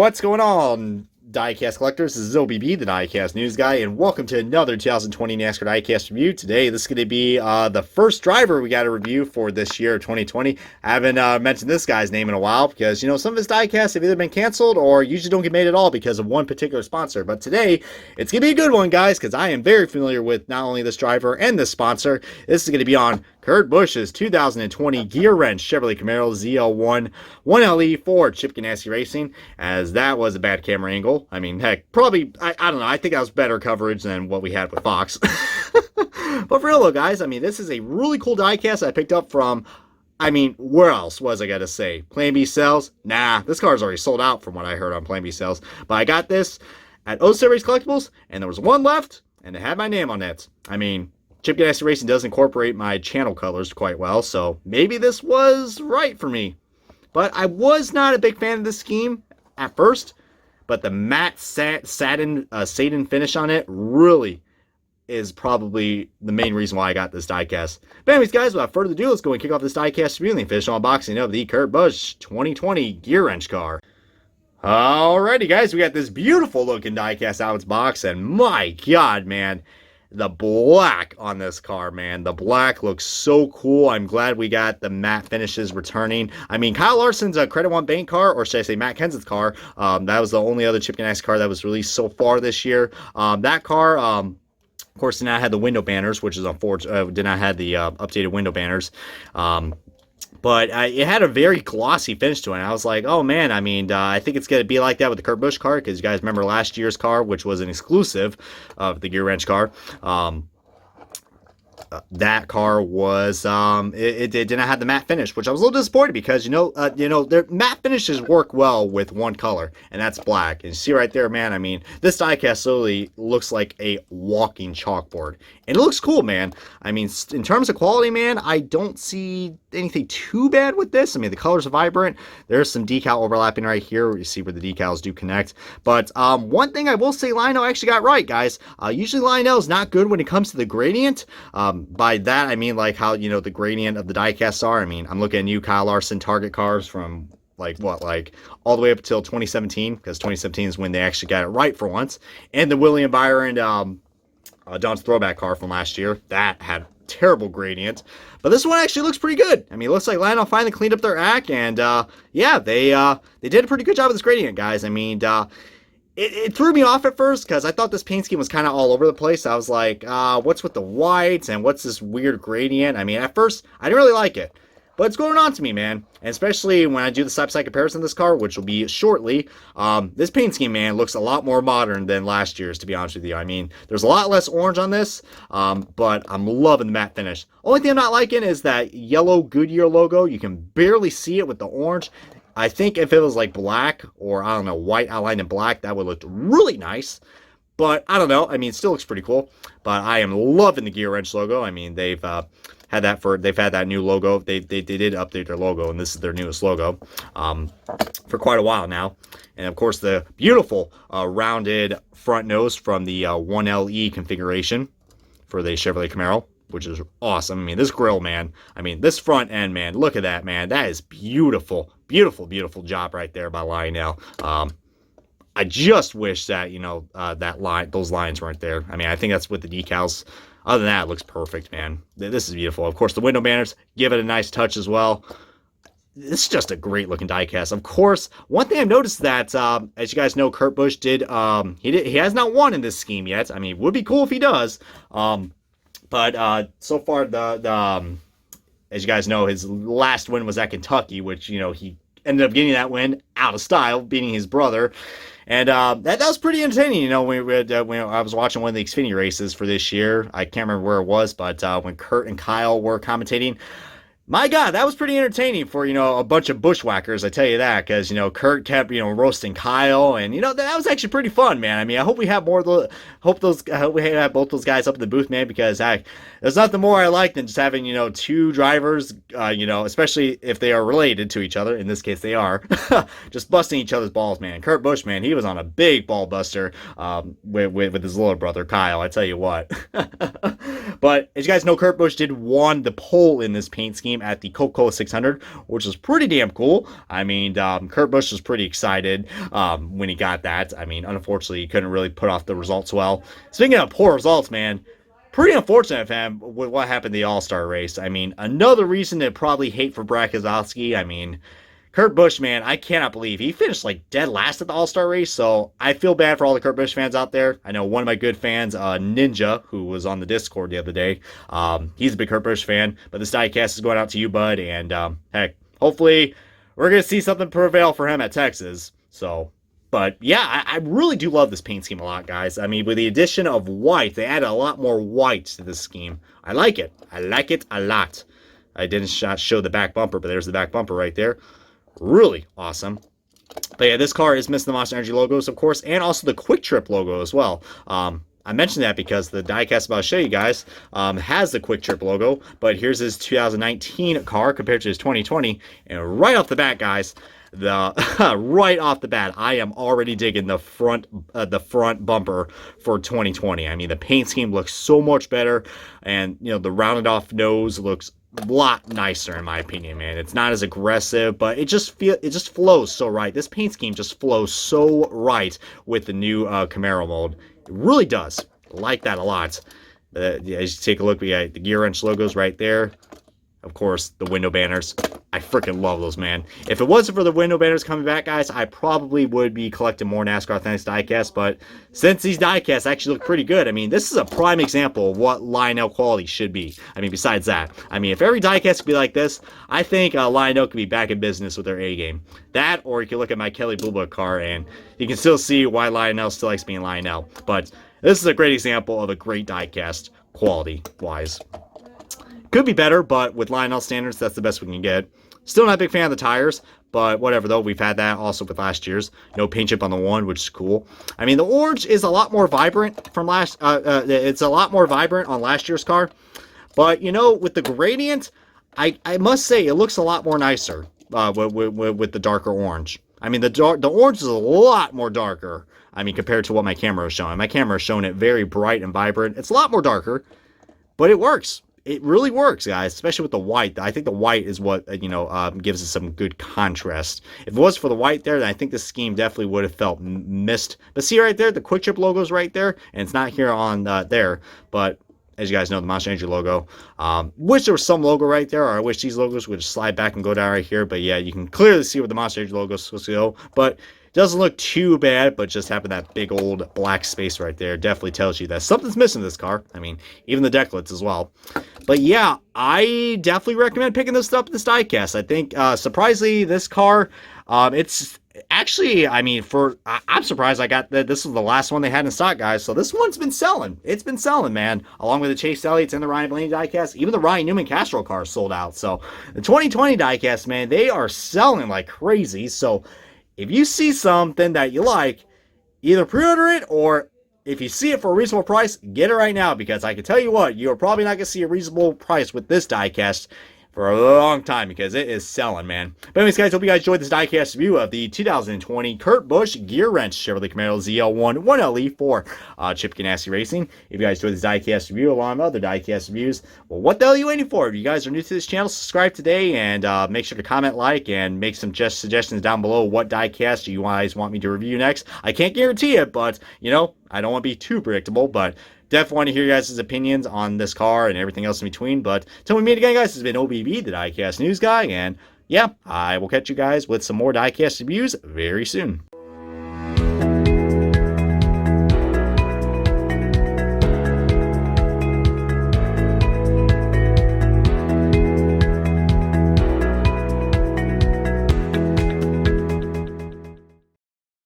What's going on, diecast collectors? This is OBB, the diecast news guy, and welcome to another 2020 NASCAR diecast review. Today, this is going to be the first driver we got to review for this year, 2020. I haven't mentioned this guy's name in a while because, you know, some of his diecasts have either been canceled or usually don't get made at all because of one particular sponsor. But today, it's going to be a good one, guys, because I am very familiar with not only this driver and this sponsor. This is going to be on Kurt Busch's 2020 Gearwrench Chevrolet Camaro ZL1 1LE for Chip Ganassi Racing, as that was a bad camera angle. I mean, heck, probably, I don't know, I think that was better coverage than what we had with Fox. But for real though, guys, I mean, this is a really cool diecast I picked up from, I mean, where else was I gonna say? Plan B Sales? Nah, this car's already sold out from what I heard on Plan B Sales. But I got this at O Series Collectibles, and there was one left, and it had my name on it. I mean, Chip Ganassi Racing does incorporate my channel colors quite well, so maybe this was right for me. But I was not a big fan of this scheme at first, but the matte satin finish on it really is probably the main reason why I got this diecast. But anyways, guys, without further ado, let's go and kick off this diecast review and finish unboxing of the Kurt Busch 2020 Gearwrench car. Alrighty, guys, we got this beautiful looking diecast out of its box, and my god, man, the black on this car, man. The black looks so cool. I'm glad we got the matte finishes returning. I mean, Kyle Larson's Credit One Bank car, or should I say Matt Kenseth's car, that was the only other Chip Ganassi car that was released so far this year. That car, of course, did not have the window banners, which is unfortunate. Did not have the updated window banners. But it had a very glossy finish to it. And I was like, oh man, I mean, I think it's going to be like that with the Kurt Busch car, because you guys remember last year's car, which was an exclusive of the Gearwrench car. That car was it did not have the matte finish, which I was a little disappointed because their matte finishes work well with one color, and that's black. And you see right there, man, I mean, this diecast literally looks like a walking chalkboard, and it looks cool, man. I mean, in terms of quality, man, I don't see anything too bad with this. I mean, the colors are vibrant. There's some decal overlapping right here where you see where the decals do connect. But one thing I will say Lionel actually got right, guys. Usually Lionel is not good when it comes to the gradient. By that, I mean like how, the gradient of the diecasts are. I mean, I'm looking at new Kyle Larson Target cars from like all the way up until 2017, because 2017 is when they actually got it right for once. And the William Byron Don's throwback car from last year, that had terrible gradient. But this one actually looks pretty good. I mean, it looks like Lionel finally cleaned up their act, and yeah, they did a pretty good job with this gradient, guys. I mean, it threw me off at first because I thought this paint scheme was kind of all over the place. I was like, what's with the whites and what's this weird gradient? I mean, at first, I didn't really like it. But it's going on to me, man. And especially when I do the side-by-side comparison of this car, which will be shortly, this paint scheme, man, looks a lot more modern than last year's, to be honest with you. I mean, there's a lot less orange on this, but I'm loving the matte finish. Only thing I'm not liking is that yellow Goodyear logo. You can barely see it with the orange. I think if it was like black or, I don't know, white outlined in black, that would look really nice. But I don't know. I mean, it still looks pretty cool. But I am loving the Gearwrench logo. I mean, they've had that new logo. They did update their logo, and this is their newest logo for quite a while now. And of course, the beautiful rounded front nose from the 1LE configuration for the Chevrolet Camaro, which is awesome. I mean, this grille, man. I mean, this front end, man. Look at that, man. That is beautiful. Beautiful, beautiful job right there by Lionel. I just wish that, those lines weren't there. I mean, I think that's with the decals. Other than that, it looks perfect, man. This is beautiful. Of course, the window banners give it a nice touch as well. This is just a great looking diecast. Of course, one thing I've noticed that, as you guys know, Kurt Busch he has not won in this scheme yet. I mean, it would be cool if he does. But so far, as you guys know, his last win was at Kentucky, which, he ended up getting that win out of style, beating his brother. And that was pretty entertaining. When I was watching one of the Xfinity races for this year, I can't remember where it was, but when Kurt and Kyle were commentating, my God, that was pretty entertaining for, a bunch of bushwhackers, I tell you that, because, Kurt kept, roasting Kyle, and, that was actually pretty fun, man. I mean, I hope we have more of the, I hope we have both those guys up in the booth, man, because, there's nothing more I like than just having, two drivers, especially if they are related to each other. In this case, they are, just busting each other's balls, man. Kurt Busch, man, he was on a big ball buster, with his little brother, Kyle, I tell you what. But, as you guys know, Kurt Busch did won the pole in this paint scheme. scheme at the Coca-Cola 600, which is pretty damn cool. I mean, Kurt Busch was pretty excited when he got that. I mean, unfortunately, he couldn't really put off the results well. Speaking of poor results, man, pretty unfortunate for him with what happened in the All-Star race. I mean, another reason to probably hate for Brad Keselowski. I mean, Kurt Busch, man, I cannot believe he finished like dead last at the All-Star race, so I feel bad for all the Kurt Busch fans out there. I know one of my good fans, Ninja, who was on the Discord the other day, he's a big Kurt Busch fan, but this diecast is going out to you, bud, and heck, hopefully we're going to see something prevail for him at Texas, so... But yeah, I really do love this paint scheme a lot, guys. I mean, with the addition of white, they added a lot more white to this scheme. I like it. I like it a lot. I didn't show the back bumper, but there's the back bumper right there. Really awesome. But yeah, this car is missing the Monster Energy logos, of course, and also the Quick Trip logo as well. I mentioned that because the diecast I'm about to show you guys has the Quick Trip logo, but here's his 2019 car compared to his 2020, and right off the bat, guys, right off the bat, I am already digging the front bumper for 2020. I mean, the paint scheme looks so much better, and you know, the rounded off nose looks a lot nicer in my opinion, man. It's not as aggressive, but it just flows so right. This paint scheme just flows so right with the new Camaro mold. It really does. I like that a lot. As you take a look, we got the Gearwrench logos right there. Of course, the window banners. I freaking love those, man. If it wasn't for the window banners coming back, guys, I probably would be collecting more NASCAR Authentics diecasts, but since these diecasts actually look pretty good, I mean, this is a prime example of what Lionel quality should be. I mean, besides that, I mean, if every diecast could be like this, I think Lionel could be back in business with their A game. That, or you can look at my Kelly Blue Book car, and you can still see why Lionel still likes being Lionel. But this is a great example of a great diecast quality-wise. Could be better, but with Lionel standards, that's the best we can get. Still not a big fan of the tires, but whatever, though. We've had that also with last year's. No paint chip on the one, which is cool. I mean, the orange is a lot more vibrant from last... it's a lot more vibrant on last year's car. But, you know, with the gradient, I must say it looks a lot more nicer with the darker orange. I mean, the orange is a lot more darker, I mean, compared to what my camera is showing. My camera is showing it very bright and vibrant. It's a lot more darker, but it works. It really works, guys, especially with the white. I think the white is what, you know, gives us some good contrast. If it was for the white there, then I think the scheme definitely would have felt missed. But see right there, the Quick Trip logo is right there, and it's not here on there. But as you guys know, the Monster Energy logo. Wish there was some logo right there, or I wish these logos would slide back and go down right here. But yeah, you can clearly see where the Monster Energy logo is supposed to go. But doesn't look too bad, but just having that big old black space right there definitely tells you that something's missing in this car. I mean, even the decklets as well. But yeah, I definitely recommend picking this up, this diecast. I think, surprisingly, this car, it's actually, I mean, I'm surprised I got that. This was the last one they had in stock, guys. So this one's been selling. It's been selling, man. Along with the Chase Elliott's and the Ryan Blaney diecast. Even the Ryan Newman Castro cars sold out. So the 2020 diecast, man, they are selling like crazy. So if you see something that you like, either pre-order it, or if you see it for a reasonable price, get it right now, because I can tell you what, you're probably not going to see a reasonable price with this diecast for a long time, because it is selling, man. But anyways, guys, hope you guys enjoyed this diecast review of the 2020 Kurt Busch Gearwrench Chevrolet Camaro ZL1 1LE for Chip Ganassi Racing. If you guys enjoyed this diecast review along with other diecast reviews, well, what the hell are you waiting for? If you guys are new to this channel, subscribe today, and make sure to comment, like, and make some suggestions down below what diecast you guys want me to review next. I can't guarantee it, but, you know, I don't want to be too predictable, but definitely want to hear you guys' opinions on this car and everything else in between. But until we meet again, guys, this has been OBB, the Diecast News Guy. And yeah, I will catch you guys with some more diecast reviews very soon.